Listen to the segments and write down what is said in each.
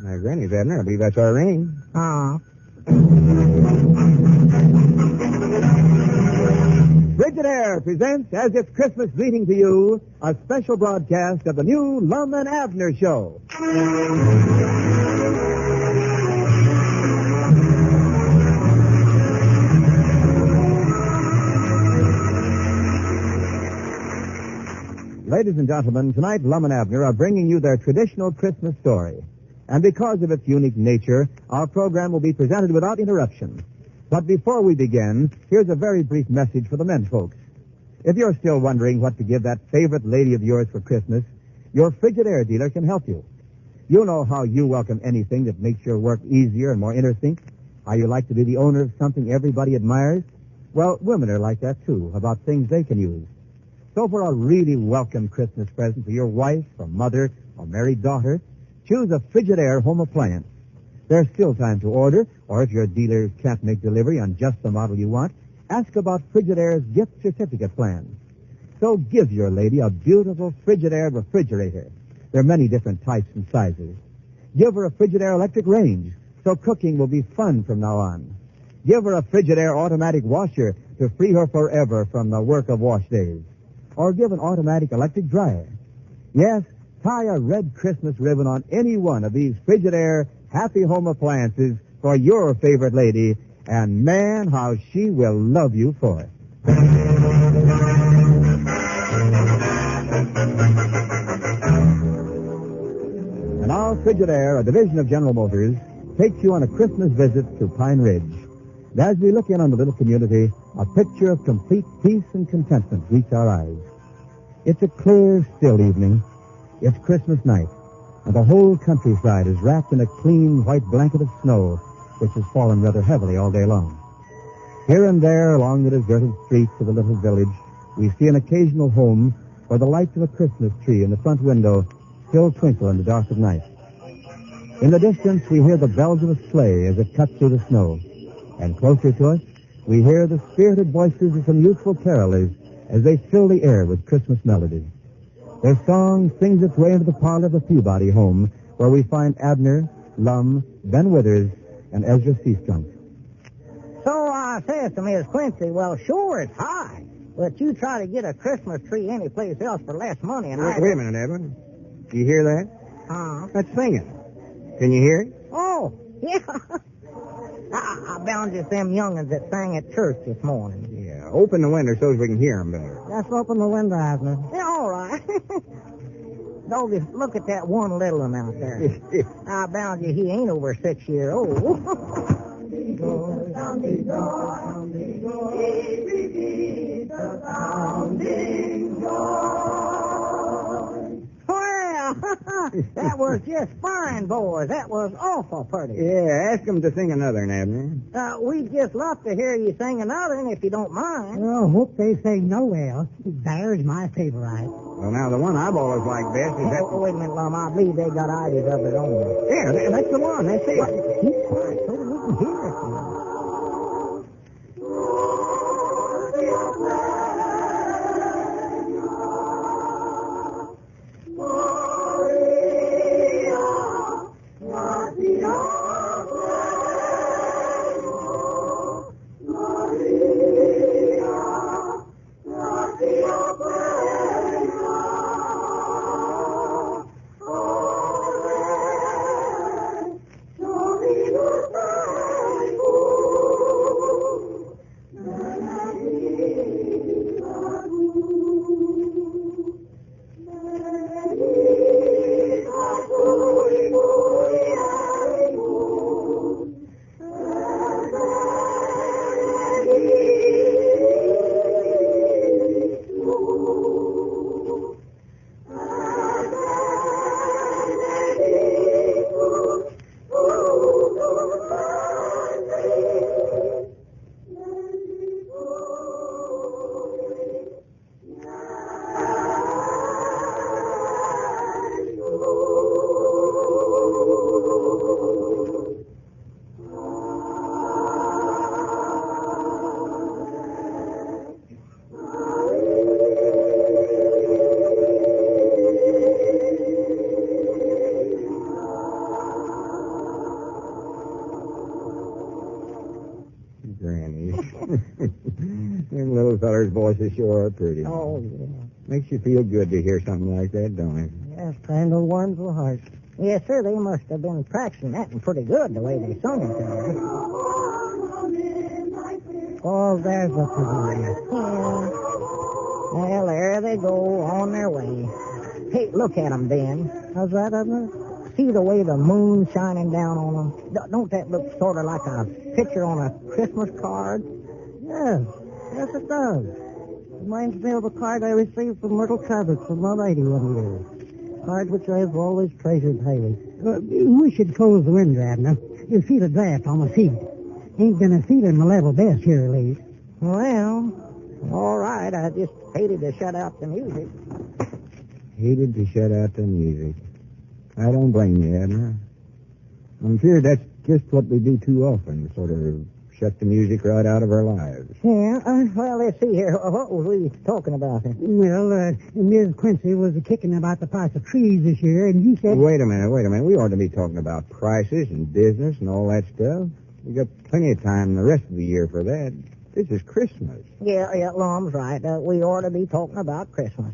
My granny's, Abner. I believe that's our ring. Frigidaire presents, as its Christmas greeting to you, a special broadcast of the new Lum and Abner show. Ladies and gentlemen, tonight Lum and Abner are bringing you their traditional Christmas story. And because of its unique nature, our program will be presented without interruption. But before we begin, here's a very brief message for the men folks. If you're still wondering what to give that favorite lady of yours for Christmas, your Frigidaire dealer can help you. You know how you welcome anything that makes your work easier and more interesting, how you like to be the owner of something everybody admires. Well, women are like that, too, about things they can use. So for a really welcome Christmas present for your wife, or mother, or married daughter, choose a Frigidaire home appliance. There's still time to order, or if your dealer can't make delivery on just the model you want, ask about Frigidaire's gift certificate plan. So give your lady a beautiful Frigidaire refrigerator. There are many different types and sizes. Give her a Frigidaire electric range, so cooking will be fun from now on. Give her a Frigidaire automatic washer to free her forever from the work of wash days. Or give an automatic electric dryer. Yes, tie a red Christmas ribbon on any one of these Frigidaire happy home appliances for your favorite lady, and man, how she will love you for it. And now Frigidaire, a division of General Motors, takes you on a Christmas visit to Pine Ridge. And as we look in on the little community, a picture of complete peace and contentment greets our eyes. It's a clear, still evening. It's Christmas night, and the whole countryside is wrapped in a clean white blanket of snow, which has fallen rather heavily all day long. Here and there, along the deserted streets of the little village, we see an occasional home where the lights of a Christmas tree in the front window still twinkle in the dark of night. In the distance, we hear the bells of a sleigh as it cuts through the snow. And closer to us, we hear the spirited voices of some youthful carolers as they fill the air with Christmas melody. Their song sings its way into the parlor of the Peabody home, where we find Abner, Lum, Ben Withers, and Ezra Seastrunk. So I says to Miss Quincy, well, sure, it's high, but you try to get a Christmas tree anyplace else for less money, and Wait a minute, Edwin. Do you hear that? That's singing. Can you hear it? Oh, yeah. I bound just them young'uns that sang at church this morning. Yeah, open the window so we can hear them better. Just open the window, Abner. Yeah, all right. Doggy, look at that one little one out there. I bound you he ain't over 6 years old. Well, that was just fine, boys. That was awful pretty. Yeah, ask them to sing another, Abner. We'd just love to hear you sing another, and if you don't mind. Oh, hope they say no else. There's my favorite. Well, now, the one I've always liked best is that... Oh, wait a minute, Lum. I believe they got ideas of their own. Yeah, that's the one. That's it. Keep quiet so that we can hear it. voices sure are pretty. Oh, yeah. Makes you feel good to hear something like that, don't it? Yes, kind of warms the heart. Yes, sir, they must have been practicing that and pretty good the way they sung it there. Oh, there's the pavilion. Yeah. Well, there they go on their way. Hey, look at them, Ben. How's that, Abner? See the way the moon's shining down on them? Don't that look sort of like a picture on a Christmas card? Yes, yes it does. Reminds me of a card I received from Myrtle Cabot from my lady one year. Card which I have always treasured highly. We should close the window, Abner. You feel a draft on my feet. Ain't been a feeling my level best here lately. Well, all right. I just hated to shut out the music. Hated to shut out the music. I don't blame you, Abner. I'm sure that's just what we do too often, sort of shut the music right out of our lives. Yeah, well, let's see here. What was we talking about? Well, Ms. Quincy was kicking about the price of trees this year, and you said... Wait a minute. We ought to be talking about prices and business and all that stuff. We got plenty of time the rest of the year for that. This is Christmas. Yeah, Lum's right. We ought to be talking about Christmas.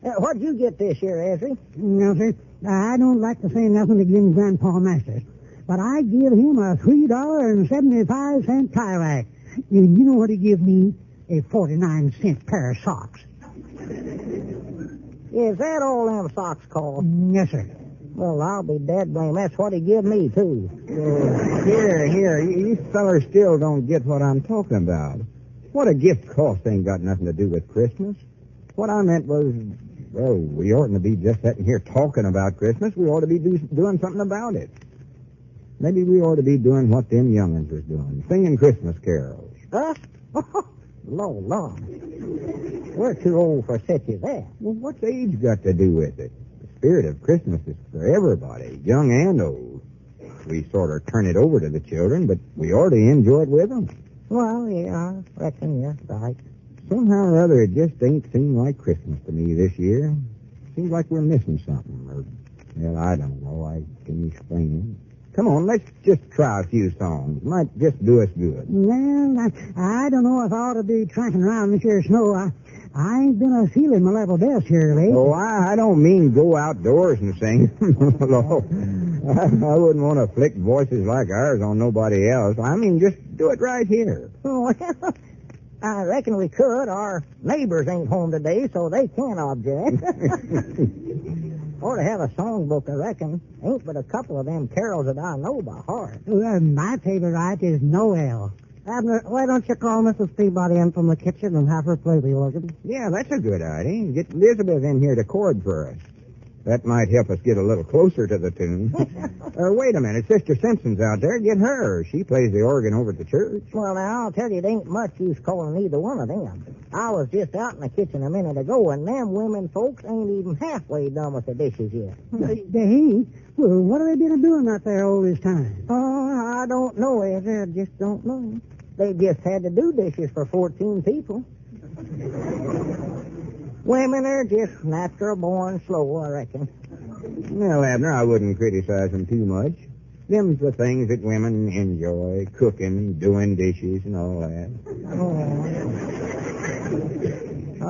What'd you get this year, Ezra? No, sir. I don't like to say nothing against Grandpa Masters, but I give him a $3.75 tie rack. And you know what he give me? A 49-cent pair of socks. Is that all them socks cost? Yes, sir. Well, I'll be dead blame. That's what he give me, too. Here. You fellers still don't get what I'm talking about. What a gift cost ain't got nothing to do with Christmas. What I meant was, well, we oughtn't to be just sitting here talking about Christmas. We ought to be doing something about it. Maybe we ought to be doing what them young'uns was doing, singing Christmas carols. Us? Lord. We're too old for such as that. Well, what's age got to do with it? The spirit of Christmas is for everybody, young and old. We sort of turn it over to the children, but we ought to enjoy it with them. Well, yeah, I reckon you're right. Somehow or other, it just ain't seemed like Christmas to me this year. Seems like we're missing something. Or, well, I don't know. I can explain it. Come on, let's just try a few songs. Might just do us good. Well, I don't know if I ought to be tramping around this here snow. I ain't been a feeling my level best here lately. Oh, I don't mean go outdoors and sing. No, I wouldn't want to flick voices like ours on nobody else. I mean, just do it right here. Oh, well, I reckon we could. Our neighbors ain't home today, so they can't object. Ought to have a songbook, I reckon. Ain't but a couple of them carols that I know by heart. Well, my favorite is Noel. Abner, why don't you call Mrs. Peabody in from the kitchen and have her play the organ? Yeah, that's a good idea. Get Elizabeth in here to chord for us. That might help us get a little closer to the tune. Wait a minute. Sister Simpson's out there. Get her. She plays the organ over at the church. Well, now, I'll tell you, it ain't much use calling either one of them. I was just out in the kitchen a minute ago, and them women folks ain't even halfway done with the dishes yet. They? Well, what have they been doing out there all this time? Oh, I don't know, Ezra. I just don't know. They just had to do dishes for 14 people. Women are just natural born slow, I reckon. Well, Abner, I wouldn't criticize them too much. Them's the things that women enjoy, cooking, doing dishes, and all that. Oh.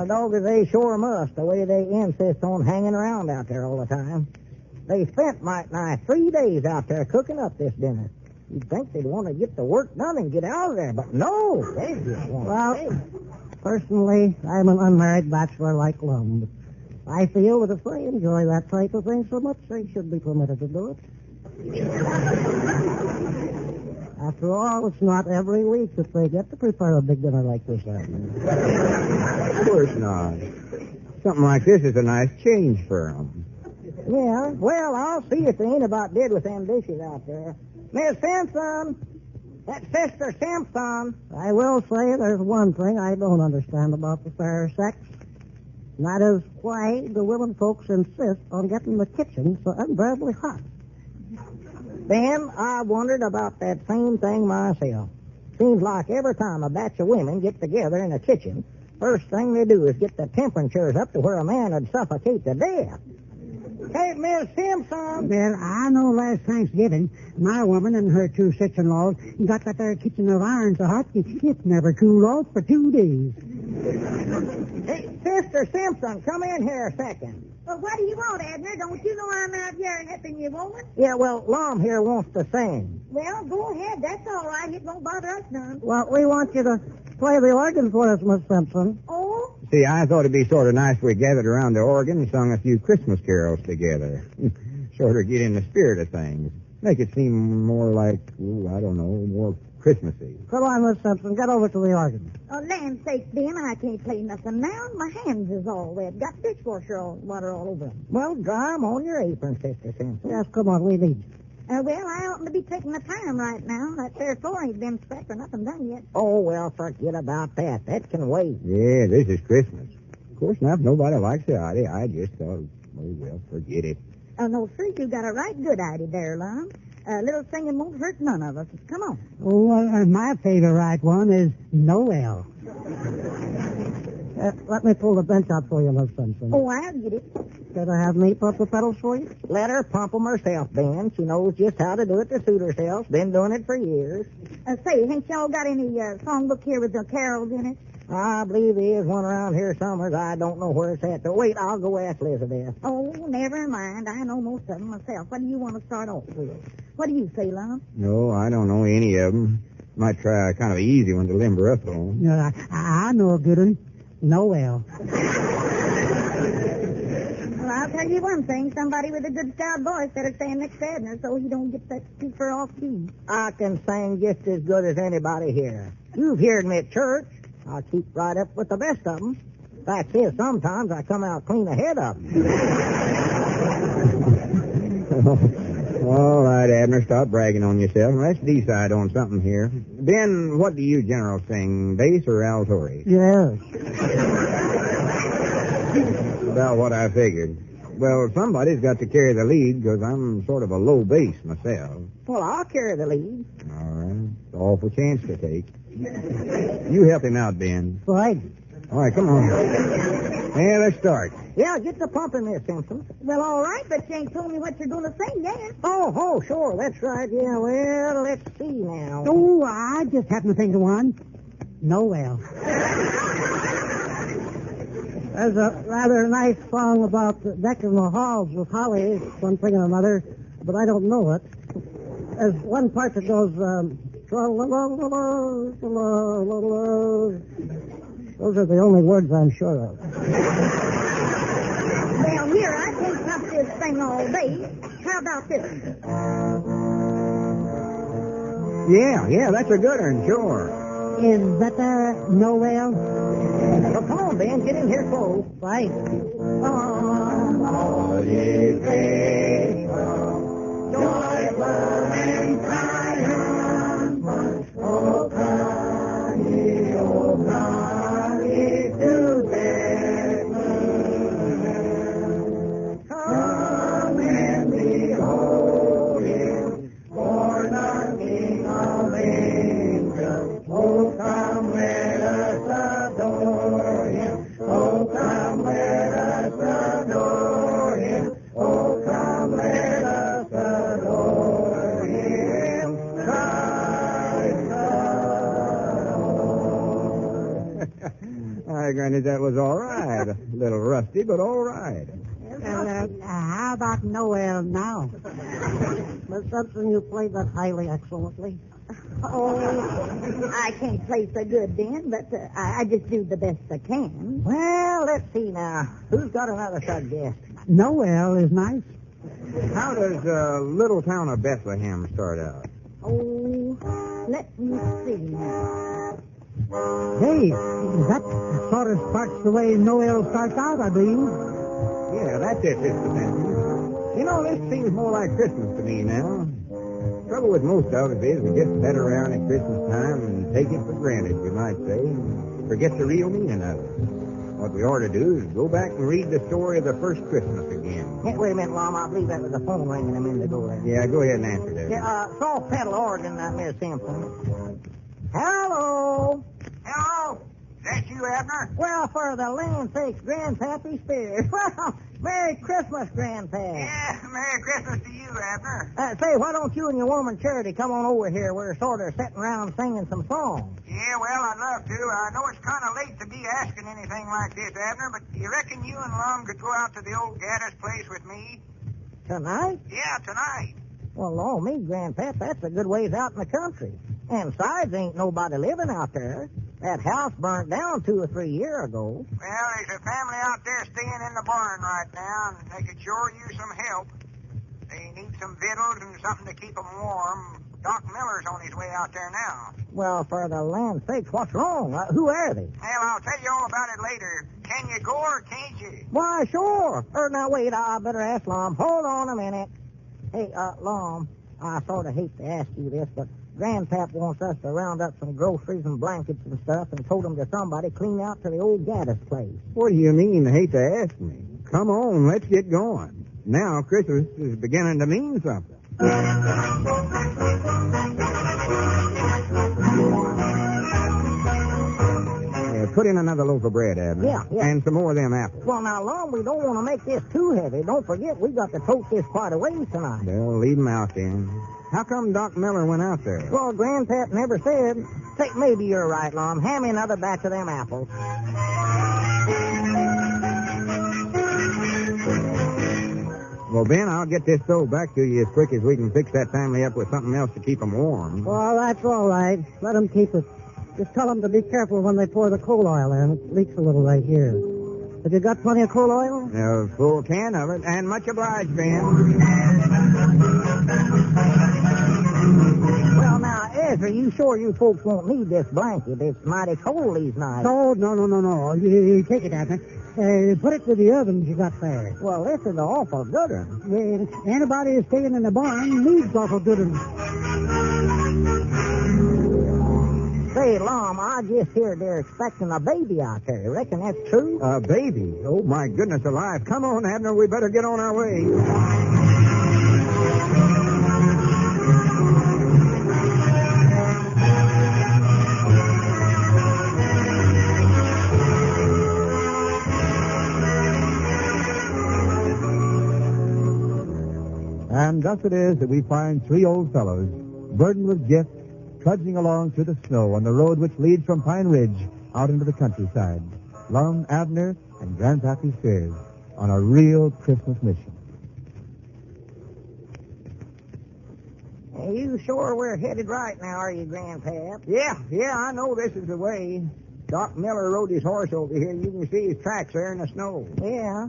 Doggos, they sure must, the way they insist on hanging around out there all the time. They spent, might nigh 3 days out there cooking up this dinner. You'd think they'd want to get the work done and get out of there, but no, they just want to stay. Personally, I'm an unmarried bachelor like Lum. I feel that if they enjoy that type of thing so much, they should be permitted to do it. After all, it's not every week that they get to prepare a big dinner like this. Of course not. Something like this is a nice change for them. Yeah, well, I'll see if they ain't about dead with them dishes out there. Miss Simpson! That's Sister Simpson. I will say there's one thing I don't understand about the fair sex. And that is why the women folks insist on getting the kitchen so unbearably hot. Ben, I wondered about that same thing myself. Seems like every time a batch of women get together in the kitchen, first thing they do is get the temperatures up to where a man would suffocate to death. Hey, Miss Simpson! Well, I know last Thanksgiving, my woman and her 2 sister-in-laws got that there kitchen of iron so hot it never cooled off for 2 days. Hey, Sister Simpson, come in here a second. Well, what do you want, Abner? Don't you know I'm out here helping you, woman? Yeah, well, Lum here wants to sing. Well, go ahead. That's all right. It won't bother us none. Well, we want you to play the organ for us, Miss Simpson. Oh? See, I thought it'd be sort of nice if we gathered around the organ and sung a few Christmas carols together. Sort of get in the spirit of things. Make it seem more like, I don't know, more Christmassy. Come on, Miss Simpson, get over to the organ. Oh, land sakes, Ben, I can't play nothing now. My hands is all wet. Got dishwasher water all over 'em. Well, dry 'em on your apron, Sister Simpson. Yes, come on, we need you. Well, I oughtn't to be taking the time right now. That there floor ain't been swept or nothing done yet. Oh, well, forget about that. That can wait. Yeah, this is Christmas. Of course, now, if nobody likes the idea, I just thought, oh, well, forget it. Oh, no, sir, you got a right good idea there, Lum. A little singing won't hurt none of us. Come on. Oh, my favorite one is Noel. Let me pull the bench out for you, Miss Simpson. Oh, I'll get it. Could I have me pump the pedals for you? Let her pump 'em herself, Ben. She knows just how to do it to suit herself. Been doing it for years. Say, ain't y'all got any songbook here with the carols in it? I believe there is one around here somewhere. I don't know where it's at. So wait, I'll go ask Elizabeth. Oh, never mind. I know most of them myself. What do you want to start off with? What do you say, Lum? No, I don't know any of them. Might try a kind of easy one to limber up on. Yeah, I know a good one. Noel. Well, I'll tell you one thing. Somebody with a good stout voice better stand next to Abner so he don't get that too far off key. I can sing just as good as anybody here. You've heard me at church. I keep right up with the best of them. Fact is, sometimes I come out clean ahead of them. All right, Abner, stop bragging on yourself. Let's decide on something here. Ben, what do you generally sing, bass or alto? Yes. About what I figured. Well, somebody's got to carry the lead because I'm sort of a low bass myself. Well, I'll carry the lead. All right. It's an awful chance to take. You help him out, Ben. Right. All right, come on. Yeah, let's start. Yeah, get the pumping, Miss Simpson. Well, all right, but you ain't told me what you're going to sing yet. Oh, sure, that's right. Yeah, well, let's see now. Oh, I just happened to think of one. Noel. There's a rather nice song about decking the halls with holly, one thing or another, but I don't know it. There's one part that goes, those are the only words I'm sure of. Well, here, I can't pump this thing all day. How about this one? Yeah, that's a good one, sure. Is that Noel? Well, come on, Ben, get in here close. Right. All ye faithful, joyful and triumphant, O come ye to Bethlehem. Come and behold him, born the King of angels. Oh, come, let us adore him. Oh, come, let us adore him. Oh, come, let us adore him. Christ the Lord. I granted that was all right. A little rusty, but all right. How about Noel now? Miss Simpson, you played that highly excellently. Oh, I can't play so good, Ben, but I just do the best I can. Well, let's see now. Who's got another subject? Noel is nice. How does little town of Bethlehem start out? Oh, let me see now. Hey, that sort of starts the way Noel starts out, I believe. Yeah, that's it, Mr. Benson. You know, this seems more like Christmas to me now. Trouble with most of it is we just sit around at Christmas time and take it for granted, you might say, and forget the real meaning of it. What we ought to do is go back and read the story of the first Christmas again. Hey, wait a minute, Lum. I believe that was the phone ringing a minute ago there. Yeah, go ahead and answer that. Yeah, soft pedal organ, Miss Simpson. Hello? Hello? That you, Abner? Well, for the land sakes, Grandpappy Spears. Well, Merry Christmas, Grandpa. Yeah, Merry Christmas to you, Abner. Say, why don't you and your woman Charity come on over here? We're sort of sitting around singing some songs. Yeah, well, I'd love to. I know it's kind of late to be asking anything like this, Abner, but you reckon you and Lum could go out to the old Gaddis place with me? Tonight? Yeah, tonight. Well, no, me, Grandpap, that's a good ways out in the country. And besides, ain't nobody living out there. That house burnt down 2 or 3 years ago. Well, there's a family out there staying in the barn right now, and they could sure use some help. They need some victuals and something to keep them warm. Doc Miller's on his way out there now. Well, for the land sakes, what's wrong? Who are they? Well, I'll tell you all about it later. Can you go or can't you? Why, sure. Now, wait, I better ask Lum. Hold on a minute. Hey, Lum, I sort of hate to ask you this, but Grandpap wants us to round up some groceries and blankets and stuff and told them to somebody clean out to the old Gaddis place. What do you mean, hate to ask me? Come on, let's get going. Now Christmas is beginning to mean something. Put in another loaf of bread, Abner. Yeah. And some more of them apples. Well, now, Lum, we don't want to make this too heavy. Don't forget, we got to tote this quite a ways tonight. Well, leave them out then. How come Doc Miller went out there? Well, Grandpap never said. Say, maybe you're right, Lum. Hand me another batch of them apples. Well, Ben, I'll get this stove back to you as quick as we can fix that family up with something else to keep them warm. Well, that's all right. Let them keep it. Just tell them to be careful when they pour the coal oil in. It leaks a little right here. Have you got plenty of coal oil? A full can of it, and much obliged, Ben. Well, now, Ezra, you sure you folks won't need this blanket? It's mighty cold these nights. Oh, no. You take it, Abner. Put it to the ovens you got there. Well, this is an awful good one. Anybody who's staying in the barn needs awful good ones. Say, Lum, I just heard they're expecting a baby out there. You reckon that's true? A baby? Oh, my goodness alive. Come on, Abner. We better get on our way. And thus it is that we find 3 old fellows, burdened with gifts, trudging along through the snow on the road which leads from Pine Ridge out into the countryside. Lum, Abner, and Grandpappy Spears on a real Christmas mission. Hey, you sure we're headed right now, are you, Grandpap? Yeah, I know this is the way. Doc Miller rode his horse over here. You can see his tracks there in the snow. Yeah.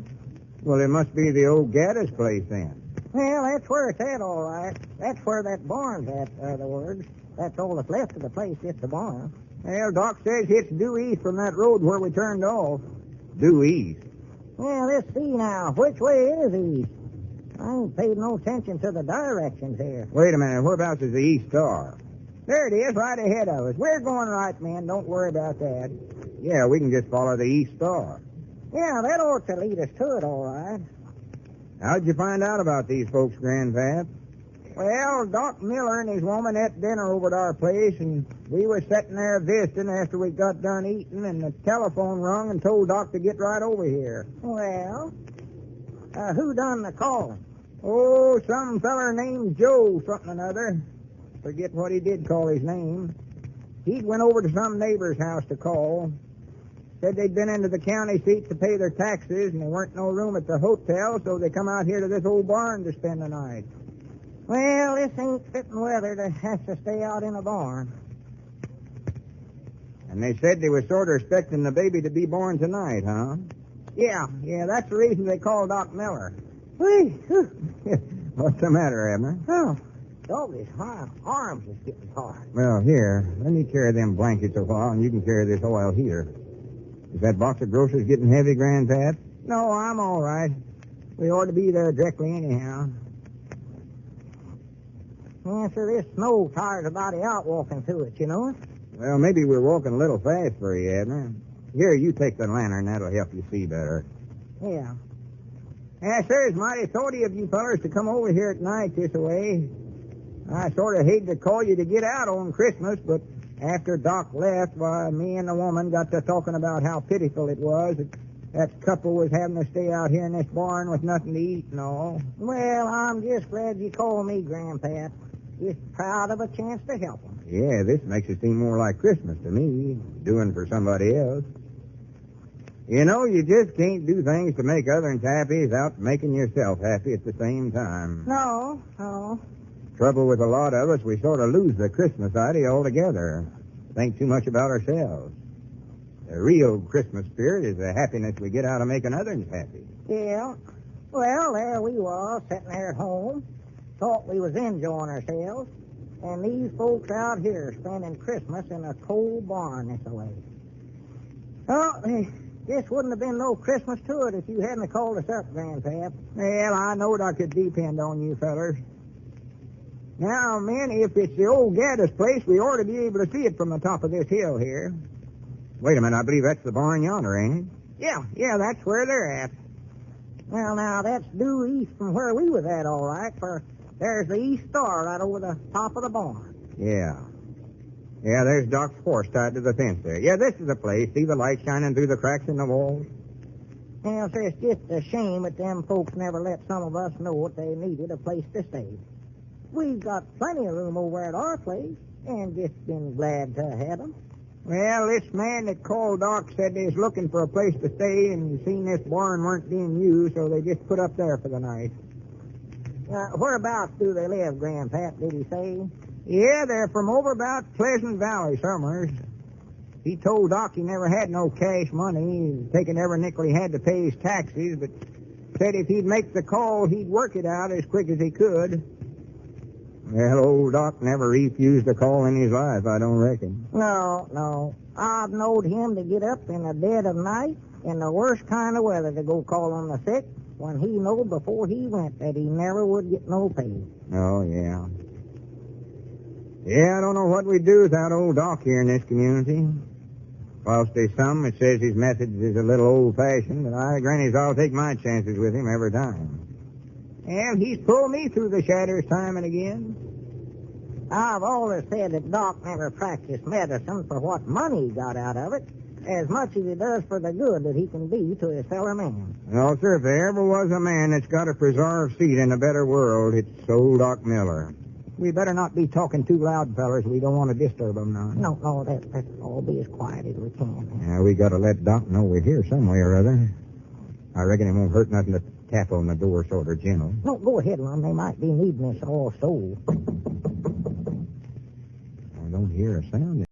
Well, it must be the old Gaddis place then. Well, that's where it's at, all right. That's where that barn's at, are the words. That's all that's left of the place, just the barn. Well, Doc says it's due east from that road where we turned off. Due east. Well, let's see now. Which way is east? I ain't paid no attention to the directions here. Wait a minute. Whereabouts is the East Star? There it is, right ahead of us. We're going right, man. Don't worry about that. Yeah, we can just follow the East Star. Yeah, that ought to lead us to it, all right. How'd you find out about these folks, Grandpap? Well, Doc Miller and his woman ate dinner over at our place, and we were sitting there visiting after we got done eating, and the telephone rung and told Doc to get right over here. Well, who done the calling? Oh, some feller named Joe something or another. Forget what he did call his name. He'd went over to some neighbor's house to call. Said they'd been into the county seat to pay their taxes, and there weren't no room at the hotel, so they come out here to this old barn to spend the night. Well, this ain't fitting weather to have to stay out in a barn. And they said they were sort of expecting the baby to be born tonight, huh? Yeah, that's the reason they called Doc Miller. What's the matter, Abner? Oh, doggies, my arms is getting hard. Well, here, let me carry them blankets a while, and you can carry this oil here. Is that box of groceries getting heavy, Grandpap? No, I'm all right. We ought to be there directly anyhow. Yeah, sir, this snow tires a body out walking through it, you know? Well, maybe we're walking a little fast for you, Abner. Here, you take the lantern. That'll help you see better. Yeah. Yeah, sir, it's mighty thoughty of you fellers to come over here at night this way. I sort of hate to call you to get out on Christmas, but After Doc left, why, me and the woman got to talking about how pitiful it was that couple was having to stay out here in this barn with nothing to eat and all. Well, I'm just glad you called me, Grandpap. Just proud of a chance to help 'em. Yeah, this makes it seem more like Christmas to me, doing for somebody else. You know, you just can't do things to make others happy without making yourself happy at the same time. No. Trouble with a lot of us, we sort of lose the Christmas idea altogether. Think too much about ourselves. The real Christmas spirit is the happiness we get out of making others happy. Yeah. Well, there we was, sitting there at home. Thought we was enjoying ourselves. And these folks out here spending Christmas in a cold barn this way. Oh, this wouldn't have been no Christmas to it if you hadn't called us up, Grandpap. Well, I knowed I could depend on you fellers. Now, men, if it's the old Gaddis place, we ought to be able to see it from the top of this hill here. Wait a minute, I believe that's the barn yonder, ain't it? Yeah, that's where they're at. Well, now, that's due east from where we was at, all right, for there's the east star right over the top of the barn. Yeah, there's Doc's horse tied to the fence there. Yeah, this is the place. See the light shining through the cracks in the walls? Well, so it's just a shame that them folks never let some of us know that they needed a place to stay. We've got plenty of room over at our place, and just been glad to have 'em. Well, this man that called Doc said they was looking for a place to stay and seen this barn weren't being used, so they just put up there for the night. Whereabouts do they live, Grandpap, did he say? Yeah, they're from over about Pleasant Valley, somewheres. He told Doc he never had no cash money. He's taken every nickel he had to pay his taxes, but said if he'd make the call, he'd work it out as quick as he could. Well, old Doc never refused a call in his life, I don't reckon. No. I've knowed him to get up in the dead of night in the worst kind of weather to go call on the sick when he knowed before he went that he never would get no pay. Oh, yeah. Yeah, I don't know what we'd do without old Doc here in this community. Whilst there's some that says his methods is a little old-fashioned, but I grannies I'll take my chances with him every time. And he's pulled me through the shadows time and again. I've always said that Doc never practiced medicine for what money he got out of it, as much as he does for the good that he can be to his fellow man. No, sir, if there ever was a man that's got a preserved seat in a better world, it's old Doc Miller. We better not be talking too loud, fellers. We don't want to disturb him now. No, let's all be as quiet as we can. Yeah, we got to let Doc know we're here some way or other. I reckon it won't hurt nothing to tap on the door sort of gentle. No, go ahead, Lum. They might be needing us all so. I don't hear a sound.